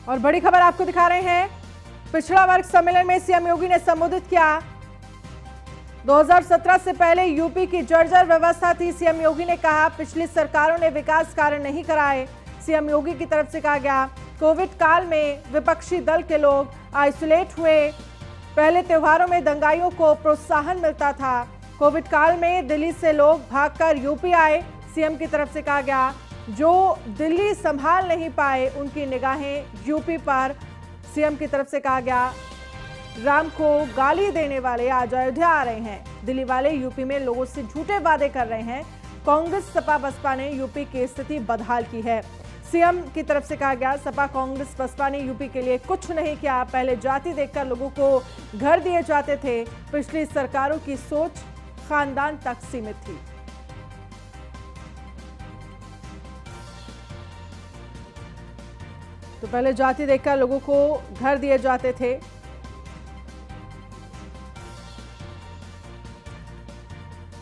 और बड़ी खबर आपको दिखा रहे हैं, पिछड़ा वर्ग सम्मेलन में सीएम योगी ने संबोधित किया। 2017 से पहले यूपी की जर्जर व्यवस्था थी। सीएम योगी ने कहा पिछली सरकारों ने विकास कार्य नहीं कराए। सीएम योगी की तरफ से कहा गया कोविड काल में विपक्षी दल के लोग आइसोलेट हुए। पहले त्योहारों में दंगाइयों को प्रोत्साहन मिलता था। कोविड काल में दिल्ली से लोग भागकर यूपी आए। सीएम की तरफ से कहा गया जो दिल्ली संभाल नहीं पाए उनकी निगाहें यूपी पर। सीएम की तरफ से कहा गया राम को गाली देने वाले आज अयोध्या आ रहे हैं। दिल्ली वाले यूपी में लोगों से झूठे वादे कर रहे हैं। कांग्रेस सपा बसपा ने यूपी की स्थिति बदहाल की है। सीएम की तरफ से कहा गया सपा कांग्रेस बसपा ने यूपी के लिए कुछ नहीं किया। पहले जाति देखकर लोगों को घर दिए जाते थे। पिछली सरकारों की सोच खानदान तक सीमित थी। तो पहले जाति देखकर लोगों को घर दिए जाते थे।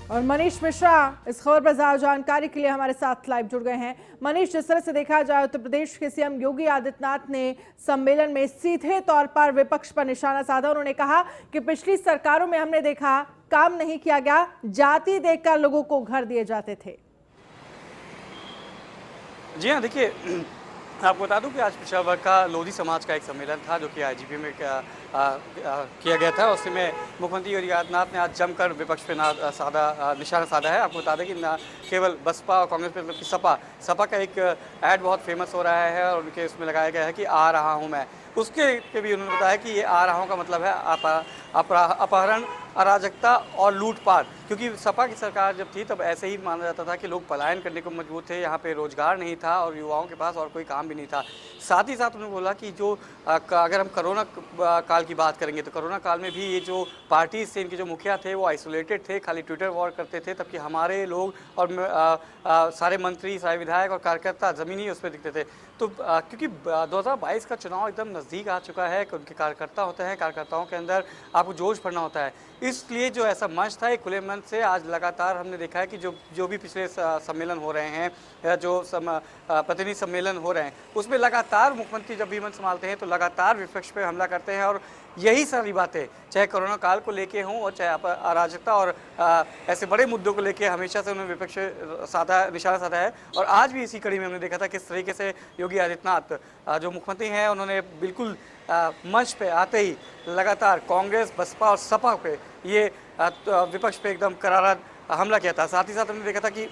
और मनीष मिश्रा इस खबर पर ज्यादा जानकारी के लिए हमारे साथ लाइव जुड़ गए हैं। मनीष, जिस तरह से देखा जाए उत्तर प्रदेश के सीएम योगी आदित्यनाथ ने सम्मेलन में सीधे तौर पर विपक्ष पर निशाना साधा। उन्होंने कहा कि पिछली सरकारों में हमने देखा काम नहीं किया गया, जाति देखकर लोगों को घर दिए जाते थे। जी हाँ, देखिए आपको बता दूं कि आज पिछड़ा वर्ग का लोधी समाज का एक सम्मेलन था जो कि आईजीपी में किया गया था। उसमें मुख्यमंत्री योगी आदित्यनाथ ने आज जमकर विपक्ष पे निशाना साधा है। आपको बता दें कि न केवल बसपा और कांग्रेस पे बल्कि सपा का एक ऐड बहुत फेमस हो रहा है और उनके उसमें लगाया गया है कि आ रहा हूँ मैं। उसके पे भी उन्होंने बताया कि ये आ रहा हूँ का मतलब है अपहरण, अराजकता और लूटपाट। क्योंकि सपा की सरकार जब थी तब ऐसे ही माना जाता था कि लोग पलायन करने को मजबूर थे, यहाँ पे रोजगार नहीं था और युवाओं के पास और कोई काम भी नहीं था। साथ ही साथ उन्होंने बोला कि जो अगर हम कोरोना काल की बात करेंगे तो कोरोना काल में भी ये जो पार्टीज थे, इनके जो मुखिया थे वो आइसोलेटेड थे, खाली ट्विटर वॉर करते थे, तबकि हमारे लोग और सारे मंत्री, सारे विधायक और कार्यकर्ता ज़मीनी उस पर दिखते थे। तो क्योंकि 2022 का चुनाव एकदम नज़दीक आ चुका है, उनके कार्यकर्ता होते हैं, कार्यकर्ताओं के अंदर आपको जोश भरना होता है। इसलिए जो ऐसा मंच था एक खुले मंच से आज लगातार हमने देखा है कि जो भी पिछले सम्मेलन हो रहे हैं या जो प्रतिनिधि सम्मेलन हो रहे हैं उसमें लगातार मुख्यमंत्री जब भी मंच संभालते हैं तो लगातार विपक्ष पे हमला करते हैं। और यही सारी बातें चाहे कोरोना काल को लेके हों और चाहे अराजकता और ऐसे बड़े मुद्दों को लेके हमेशा से उन्होंने विपक्ष निशाना साधा है। और आज भी इसी कड़ी में हमने देखा था किस तरीके से योगी आदित्यनाथ जो मुख्यमंत्री हैं उन्होंने बिल्कुल मंच पे आते ही लगातार कांग्रेस, बसपा और सपा पे ये विपक्ष पे एकदम करारा हमला किया था। साथ ही साथ हमने देखा था कि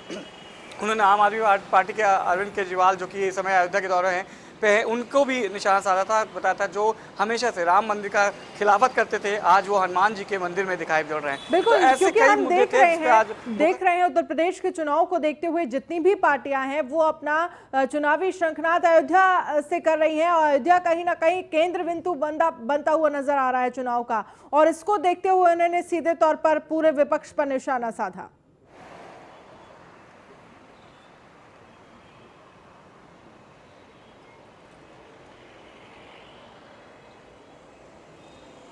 उन्होंने आम आदमी पार्टी के अरविंद केजरीवाल जो कि इस समय अयोध्या के दौरे हैं पे उनको भी निशाना साधा था। बताया था जो हमेशा से राम मंदिर का खिलाफत करते थे आज वो हनुमान जी के मंदिर में दिखाई दे रहे हैं। बिल्कुल, तो क्योंकि हम देख रहे हैं उत्तर प्रदेश के चुनाव को देखते हुए जितनी भी पार्टियां हैं वो अपना चुनावी शंखनाद अयोध्या से कर रही हैं और अयोध्या कहीं ना कहीं केंद्र बिंदु बनता हुआ नजर आ रहा है चुनाव का। और इसको देखते हुए उन्होंने सीधे तौर पर पूरे विपक्ष पर निशाना साधा।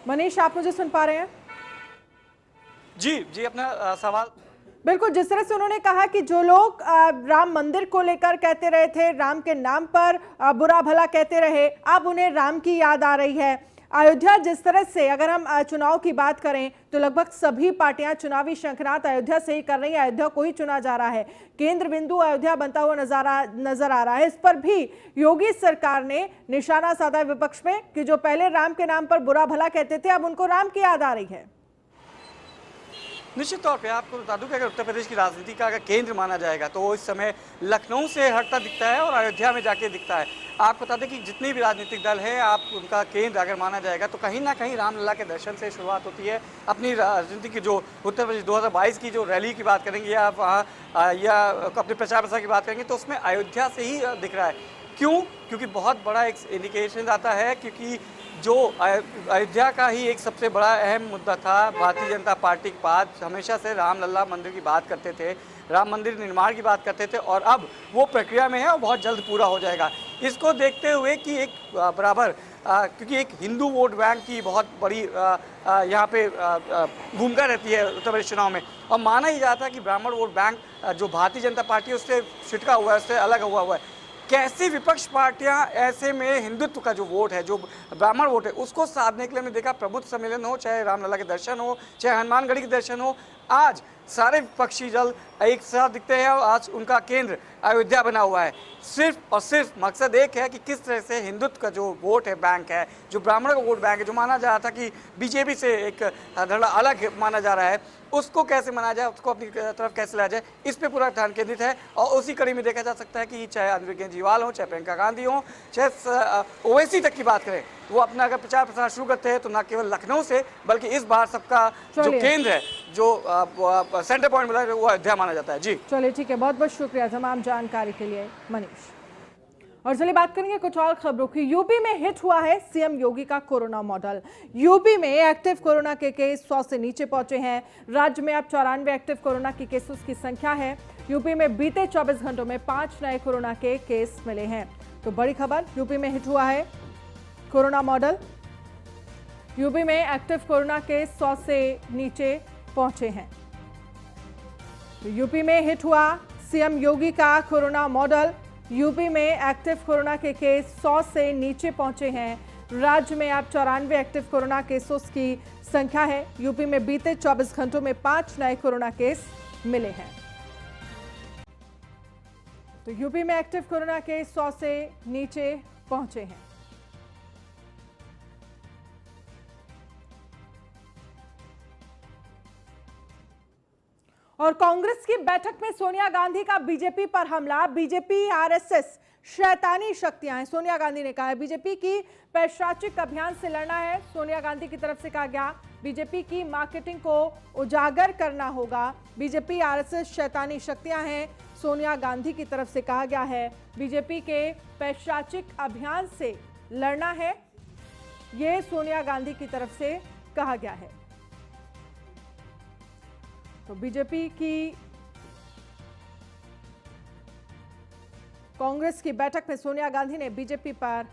मनीष, आप मुझे सुन पा रहे हैं? जी अपना सवाल बिल्कुल, जिस तरह से उन्होंने कहा कि जो लोग राम मंदिर को लेकर कहते रहे थे, राम के नाम पर बुरा भला कहते रहे, अब उन्हें राम की याद आ रही है। अयोध्या जिस तरह से अगर हम चुनाव की बात करें तो लगभग सभी पार्टियां चुनावी शंखनाद अयोध्या से ही कर रही हैं। अयोध्या को ही चुना जा रहा है, केंद्र बिंदु अयोध्या बनता हुआ नजर आ रहा है। इस पर भी योगी सरकार ने निशाना साधा विपक्ष में कि जो पहले राम के नाम पर बुरा भला कहते थे अब उनको राम की याद आ रही है। निश्चित तौर पे आपको बता दूं कि अगर उत्तर प्रदेश की राजनीति का अगर केंद्र माना जाएगा तो वो इस समय लखनऊ से हटता दिखता है और अयोध्या में जाके दिखता है। आप बता दें कि जितने भी राजनीतिक दल हैं आप उनका केंद्र अगर माना जाएगा तो कहीं ना कहीं रामलला के दर्शन से शुरुआत होती है। अपनी राजनीति की जो उत्तर प्रदेश 2022 की जो रैली की बात करेंगे या वहाँ या अपने प्रचार प्रसार की बात करेंगे तो उसमें अयोध्या से ही दिख रहा है। क्यों? क्योंकि बहुत बड़ा एक इंडिकेशन आता है, क्योंकि जो अयोध्या का ही एक सबसे बड़ा अहम मुद्दा था। भारतीय जनता पार्टी के पास हमेशा से रामलला मंदिर की बात करते थे, राम मंदिर निर्माण की बात करते थे और अब वो प्रक्रिया में है और बहुत जल्द पूरा हो जाएगा। इसको देखते हुए कि एक बराबर क्योंकि एक हिंदू वोट बैंक की बहुत बड़ी यहाँ पे भूमिका रहती है उत्तर प्रदेश चुनाव में और माना ही जाता है कि ब्राह्मण वोट बैंक जो भारतीय जनता पार्टी है उससे छिटका हुआ है, उससे अलग हुआ है। कैसी विपक्ष पार्टियां ऐसे में हिंदुत्व का जो वोट है, जो ब्राह्मण वोट है, उसको साधने के लिए हमने देखा प्रबुद्ध सम्मेलन हो, चाहे रामलला के दर्शन हो, चाहे हनुमानगढ़ी के दर्शन हो, आज सारे विपक्षी दल एक साथ दिखते हैं और आज उनका केंद्र अयोध्या बना हुआ है। सिर्फ और सिर्फ मकसद एक है कि किस तरह से हिंदुत्व का जो वोट है बैंक है, जो ब्राह्मणों का वोट बैंक है, जो माना जा रहा था कि बीजेपी से एक धड़ा अलग माना जा रहा है, उसको कैसे मनाया जाए, उसको अपनी तरफ कैसे लाया जाए, इस पे पूरा ध्यान केंद्रित है। और उसी कड़ी में देखा जा सकता है कि चाहे अरविंद केजरीवाल हो, चाहे प्रियंका गांधी हो, चाहे ओवैसी तक की बात करें, वो अपना अगर प्रचार प्रसार शुरू करते हैं तो न केवल लखनऊ से बल्कि इस बार सबका जो केंद्र है, जो सेंटर पॉइंट मिला है, वो अयोध्या माना जाता है। जी चलिए ठीक है, बहुत बहुत शुक्रिया तमाम जानकारी के लिए मनीष। और चलिए बात करेंगे कुछ और खबरों की। यूपी में हिट हुआ है सीएम योगी का कोरोना मॉडल। यूपी में एक्टिव कोरोना के केस 100 से नीचे पहुंचे हैं। राज्य में अब 94 एक्टिव कोरोना की केसेस की संख्या है। यूपी में बीते 24 घंटों में 5 नए कोरोना के केस मिले हैं। तो बड़ी खबर, यूपी में हिट हुआ है कोरोना मॉडल। यूपी में एक्टिव कोरोना केस 100 से नीचे पहुंचे हैं। तो यूपी में हिट हुआ सीएम योगी का कोरोना मॉडल। यूपी में एक्टिव कोरोना के केस 100 से नीचे पहुंचे हैं। राज्य में अब 94 एक्टिव कोरोना केसों की संख्या है। यूपी में बीते 24 घंटों में 5 नए कोरोना केस मिले हैं। तो यूपी में एक्टिव कोरोना केस 100 से नीचे पहुंचे हैं। और कांग्रेस की बैठक में सोनिया गांधी का बीजेपी पर हमला। बीजेपी आरएसएस शैतानी शक्तियां हैं, सोनिया गांधी ने कहा है। बीजेपी की पैशाचिक अभियान से लड़ना है, सोनिया गांधी की तरफ से कहा गया। बीजेपी की मार्केटिंग को उजागर करना होगा। बीजेपी आरएसएस शैतानी शक्तियां हैं, सोनिया गांधी की तरफ से कहा गया है। बीजेपी के पैशाचिक अभियान से लड़ना है, ये सोनिया गांधी की तरफ से कहा गया है। तो बीजेपी की कांग्रेस की बैठक में सोनिया गांधी ने बीजेपी पर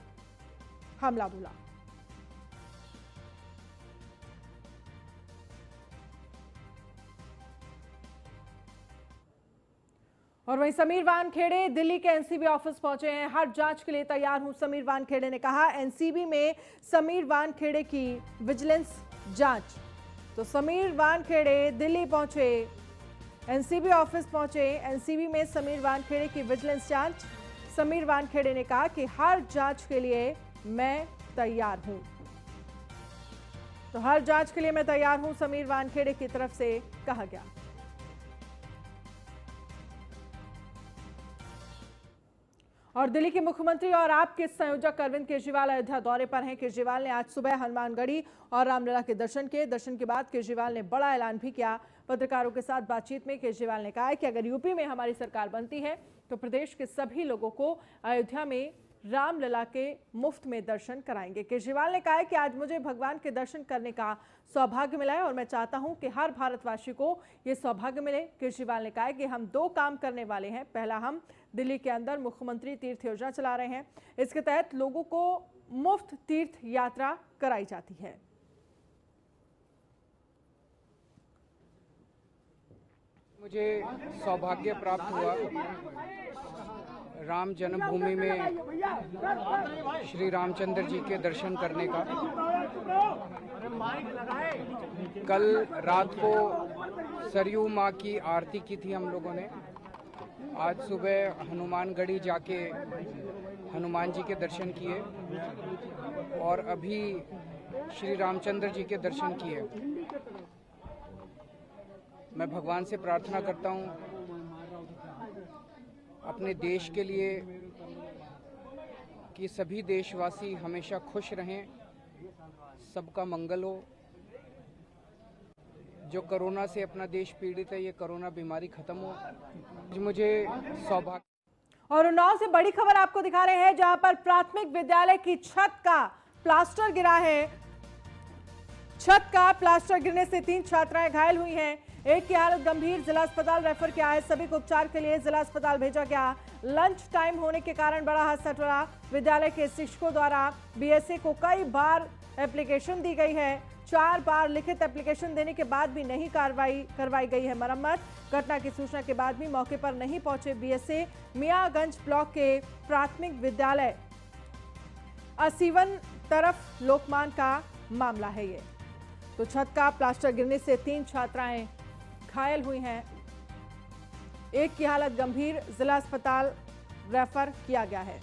हमला बोला। और वहीं समीर वानखेड़े दिल्ली के एनसीबी ऑफिस पहुंचे हैं। हर जांच के लिए तैयार हूं, समीर वानखेड़े ने कहा। एनसीबी में समीर वानखेड़े की विजिलेंस जांच। तो समीर वानखेड़े दिल्ली पहुंचे, एनसीबी ऑफिस पहुंचे। एनसीबी में समीर वानखेड़े की विजिलेंस जांच। समीर वानखेड़े ने कहा कि हर जांच के लिए मैं तैयार हूं। तो हर जांच के लिए मैं तैयार हूं, समीर वानखेड़े की तरफ से कहा गया। और दिल्ली के मुख्यमंत्री और आप के संयोजक अरविंद केजरीवाल अयोध्या दौरे पर हैं। केजरीवाल ने आज सुबह हनुमानगढ़ी और रामलला के दर्शन किए। दर्शन के बाद केजरीवाल ने बड़ा ऐलान भी किया। पत्रकारों के साथ बातचीत में केजरीवाल ने कहा है कि अगर यूपी में हमारी सरकार बनती है तो प्रदेश के सभी लोगों को अयोध्या में रामलला के मुफ्त में दर्शन कराएंगे। केजरीवाल ने कहा है कि आज मुझे भगवान के दर्शन करने का सौभाग्य मिला है और मैं चाहता हूं कि हर भारतवासी को ये सौभाग्य मिले। केजरीवाल ने कहा है कि हम 2 काम करने वाले हैं। पहला, हम दिल्ली के अंदर मुख्यमंत्री तीर्थ योजना चला रहे हैं। इसके तहत लोगों को मुफ्त तीर्थ यात्रा कराई जाती है। मुझे सौभाग्य प्राप्त हुआ राम जन्मभूमि में श्री रामचंद्र जी के दर्शन करने का। कल रात को सरयू माँ की आरती की थी हम लोगों ने। आज सुबह हनुमानगढ़ी जाके हनुमान जी के दर्शन किए और अभी श्री रामचंद्र जी के दर्शन किए। मैं भगवान से प्रार्थना करता हूँ अपने देश के लिए कि सभी देशवासी हमेशा खुश रहें, सबका मंगल हो। जो कोरोना से अपना देश पीड़ित है, ये कोरोना बीमारी खत्म हो। मुझे सौभाग्य। और उन्नाव से बड़ी खबर आपको दिखा रहे हैं, जहां पर प्राथमिक विद्यालय की छत का प्लास्टर गिरा है। छत का प्लास्टर गिरने से 3 छात्राएं घायल हुई हैं। एक की हालत गंभीर, जिला अस्पताल रेफर किया है। सभी को उपचार के लिए जिला अस्पताल भेजा गया। लंच टाइम होने के कारण बड़ा हादसा टला। विद्यालय के शिक्षकों द्वारा बीएसए को कई बार एप्लीकेशन दी गई है। 4 बार लिखित एप्लीकेशन देने के बाद भी नहीं करवाई गई है मरम्मत। घटना की सूचना के बाद भी मौके पर नहीं पहुंचे बीएसए। मियागंज ब्लॉक के प्राथमिक विद्यालय असीवन तरफ लोकमान का मामला है ये। तो छत का प्लास्टर गिरने से 3 छात्राएं घायल हुई हैं। एक की हालत गंभीर, जिला अस्पताल रेफर किया गया है।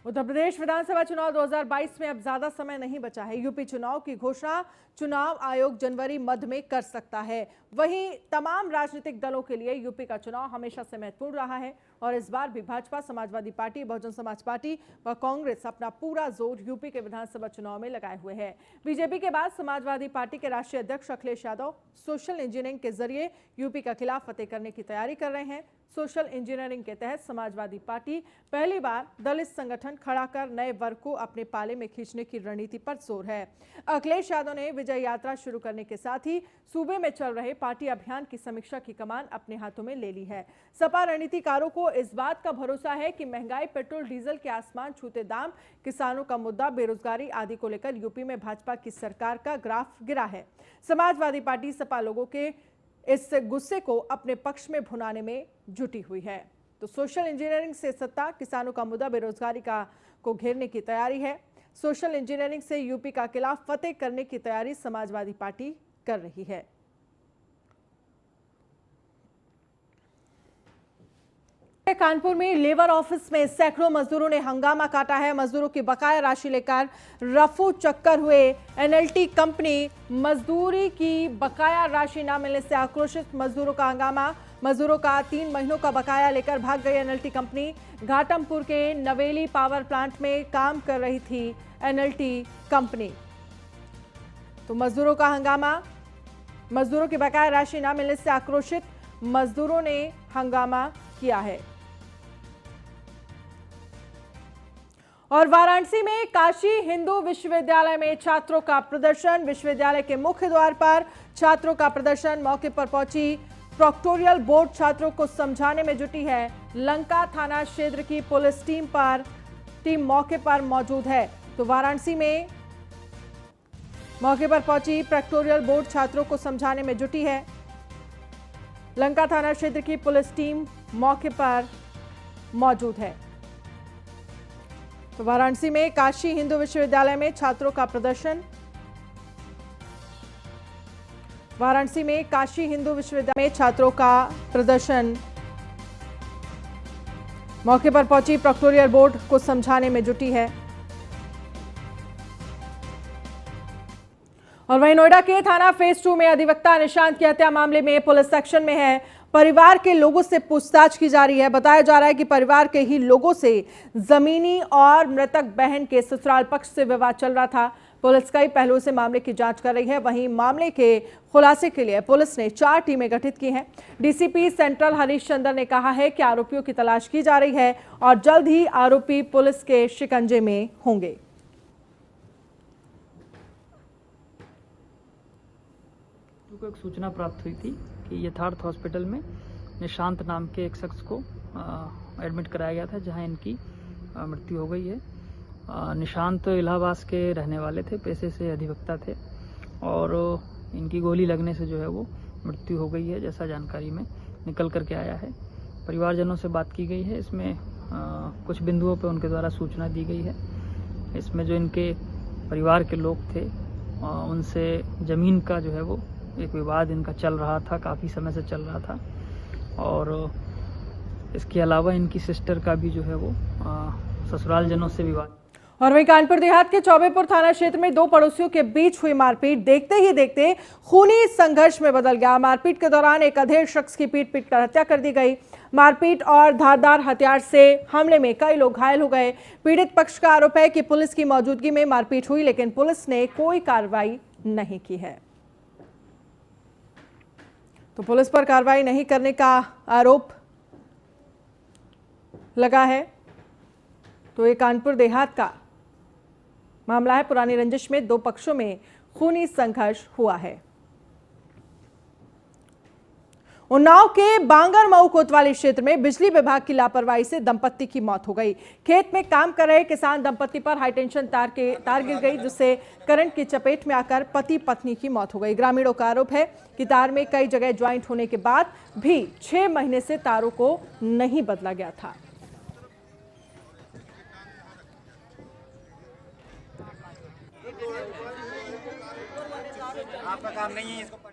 उत्तर प्रदेश विधानसभा चुनाव 2022 में अब ज्यादा समय नहीं बचा है। यूपी चुनाव की घोषणा चुनाव आयोग जनवरी मध्य में कर सकता है। वहीं तमाम राजनीतिक दलों के लिए यूपी का चुनाव हमेशा से महत्वपूर्ण रहा है और इस बार भी भाजपा, समाजवादी पार्टी, बहुजन समाज पार्टी व कांग्रेस अपना पूरा जोर यूपी के विधानसभा चुनाव में लगाए हुए है। बीजेपी के बाद समाजवादी पार्टी के राष्ट्रीय अध्यक्ष अखिलेश यादव सोशल इंजीनियरिंग के जरिए यूपी का खिलाफ फतेह करने की तैयारी कर रहे हैं। सोशल इंजीनियरिंग के तहत समाजवादी पार्टी पहली बार दलित संगठन खड़ा कर नए वर्ग को अपने पाले में खींचने की रणनीति पर जोर है। अखिलेश यादव ने विजय यात्रा शुरू करने के साथ ही सूबे में चल रहे पार्टी अभियान की समीक्षा की कमान अपने हाथों में ले ली है। सपा रणनीतिकारों को इस बात का भरोसा है कि महंगाई, पेट्रोल डीजल के आसमान छूते दाम, किसानों का मुद्दा, बेरोजगारी आदि को लेकर यूपी में भाजपा की सरकार का ग्राफ गिरा है। समाजवादी पार्टी सपा लोगों के इस गुस्से को अपने पक्ष में भुनाने में जुटी हुई है। तो सोशल इंजीनियरिंग से सत्ता, किसानों का मुद्दा, बेरोजगारी को घेरने की तैयारी है। सोशल इंजीनियरिंग से यूपी का खिलाफ फतेह करने की तैयारी समाजवादी पार्टी कर रही है। कानपुर में लेबर ऑफिस में सैकड़ों मजदूरों ने हंगामा काटा है। मजदूरों की बकाया राशि लेकर रफू चक्कर हुए। एनएलटी कंपनी मजदूरी की बकाया राशि न मिलने से आक्रोशित मजदूरों का हंगामा। मजदूरों का 3 महीनों का बकाया लेकर भाग गई एनएलटी कंपनी। घाटमपुर के नवेली पावर प्लांट में काम कर रही थी एनएलटी कंपनी। तो मजदूरों का हंगामा, मजदूरों की बकाया राशि न मिलने से आक्रोशित मजदूरों ने हंगामा किया है। और वाराणसी में काशी हिंदू विश्वविद्यालय में छात्रों का प्रदर्शन। विश्वविद्यालय के मुख्य द्वार पर छात्रों का प्रदर्शन। मौके पर पहुंची प्रोक्टोरियल बोर्ड छात्रों को समझाने में जुटी है। लंका थाना क्षेत्र की पुलिस टीम मौके पर मौजूद है। तो वाराणसी में मौके पर पहुंची प्रोक्टोरियल बोर्ड छात्रों को समझाने में जुटी है। लंका थाना क्षेत्र की पुलिस टीम मौके पर मौजूद है। तो वाराणसी में काशी हिंदू विश्वविद्यालय में छात्रों का प्रदर्शन। वाराणसी में काशी हिंदू विश्वविद्यालय में छात्रों का प्रदर्शन। मौके पर पहुंची प्रोक्टोरियल बोर्ड को समझाने में जुटी है। और वहीं नोएडा के थाना फेज 2 में अधिवक्ता निशांत की हत्या मामले में पुलिस एक्शन में है। परिवार के लोगों से पूछताछ की जा रही है। बताया जा रहा है कि परिवार के ही लोगों से जमीनी और मृतक बहन के ससुराल पक्ष से विवाद चल रहा था। पुलिस कई पहलुओं से मामले की जांच कर रही है। वहीं मामले के खुलासे के लिए पुलिस ने 4 टीमें गठित की हैं। डीसीपी सेंट्रल हरीश चंद्र ने कहा है कि आरोपियों की तलाश की जा रही है और जल्द ही आरोपी पुलिस के शिकंजे में होंगे। को एक सूचना प्राप्त हुई थी कि यथार्थ हॉस्पिटल में निशांत नाम के एक शख्स को एडमिट कराया गया था, जहां इनकी मृत्यु हो गई है। निशांत इलाहाबाद के रहने वाले थे, पेशे से अधिवक्ता थे और इनकी गोली लगने से जो है वो मृत्यु हो गई है, जैसा जानकारी में निकल करके आया है। परिवारजनों से बात की गई है। इसमें कुछ बिंदुओं पर उनके द्वारा सूचना दी गई है। इसमें जो इनके परिवार के लोग थे उनसे ज़मीन का जो है वो एक विवाद इनका चल रहा था, काफ़ी समय से चल रहा था। और इसके अलावा इनकी सिस्टर का भी जो है वो ससुराल जनों से विवाद। और वहीं कानपुर देहात के चौबेपुर थाना क्षेत्र में 2 पड़ोसियों के बीच हुई मारपीट देखते ही देखते खूनी संघर्ष में बदल गया। मारपीट के दौरान एक अधेड़ शख्स की पीट कर हत्या कर दी गई। मारपीट और धारदार हथियार से हमले में कई लोग घायल हो गए। पीड़ित पक्ष का आरोप है कि पुलिस की मौजूदगी में मारपीट हुई, लेकिन पुलिस ने कोई कार्रवाई नहीं की है। तो पुलिस पर कार्रवाई नहीं करने का आरोप लगा है। तो ये कानपुर देहात का मामला है। पुरानी रंजिश में 2 पक्षों में खूनी संघर्ष हुआ है। उन्नाव के बांगरमऊ कोतवाली क्षेत्र में बिजली विभाग की लापरवाही से दंपत्ति की मौत हो गई। खेत में काम कर रहे किसान दंपत्ति पर हाईटेंशन तार गिर गई, जिससे करंट की चपेट में आकर पति पत्नी की मौत हो गई। ग्रामीणों का आरोप है कि तार में कई जगह ज्वाइंट होने के बाद भी 6 महीने से तारों को नहीं बदला गया था। आपका काम नहीं है इसको।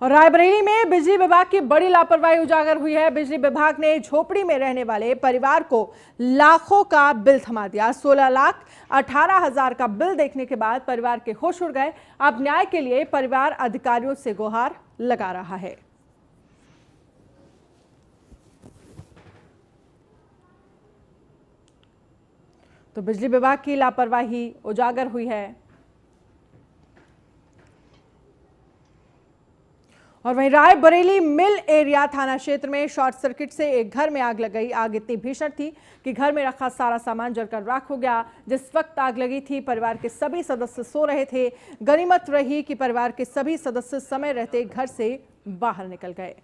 और रायबरेली में बिजली विभाग की बड़ी लापरवाही उजागर हुई है। बिजली विभाग ने झोपड़ी में रहने वाले परिवार को लाखों का बिल थमा दिया। 16,18,000 का बिल देखने के बाद परिवार के होश उड़ गए। अब न्याय के लिए परिवार अधिकारियों से गुहार लगा रहा है। तो बिजली विभाग की लापरवाही उजागर हुई है। और वहीं रायबरेली मिल एरिया थाना क्षेत्र में शॉर्ट सर्किट से एक घर में आग लग गई। आग इतनी भीषण थी कि घर में रखा सारा सामान जलकर राख हो गया। जिस वक्त आग लगी थी, परिवार के सभी सदस्य सो रहे थे। गनीमत रही कि परिवार के सभी सदस्य समय रहते घर से बाहर निकल गए।